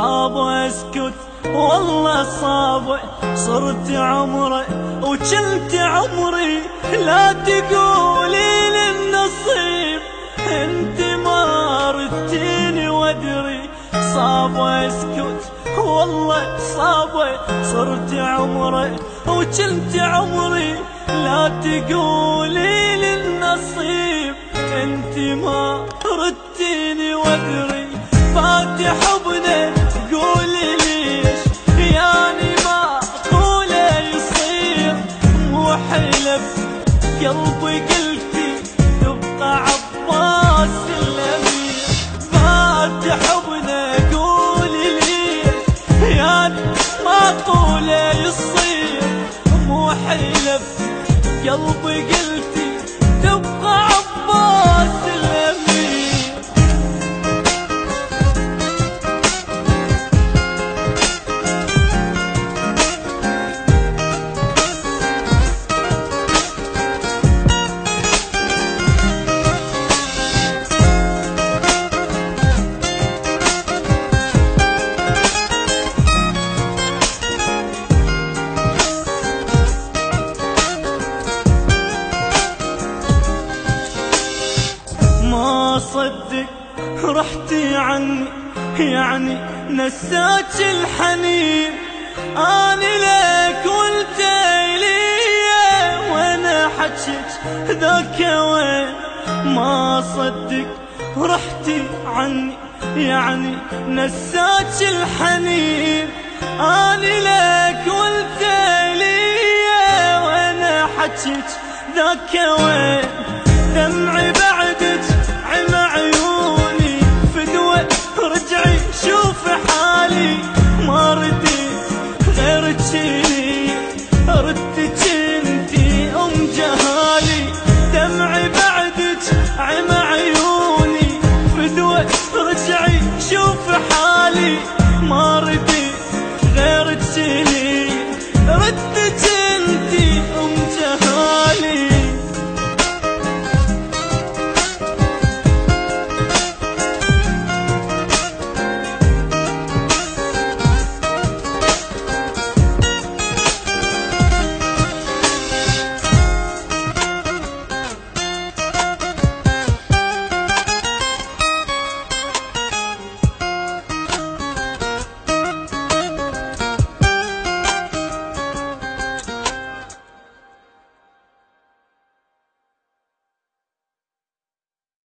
صعب اسكت والله صعب، صرت عمري وكنت عمري، لا تقولي للنصيب انت ما ردتيني وادري. صعب اسكت والله صعب، صرت عمري وكنت عمري، لا تقولي للنصيب انت ما ردتيني وادري. فاتح حبنا قولي ليش يعني ما طوله يصير، مو حلف قلبي قلتي تبقى عباس الامير. فاتح حبنا قولي ليش يعني ما طوله يصير، مو حلف قلبي قلتي تبقى عباس الامير. ما صدق رحتي عني يعني نساك الحنين، اني لك قلت لي وانا حجك ذاك وين. ما صدق رحتي عني يعني نساك الحنين، اني لك قلت لي وانا حجك ذاك وين. دمعي بعدك عم عيوني فدوة، رجعي شوف حالي ما رديت غيرك لي، ردك انتي ام جهالي. دمعي بعدك عم عيوني فدوة، رجعي شوف حالي ما رديت غيرك لي.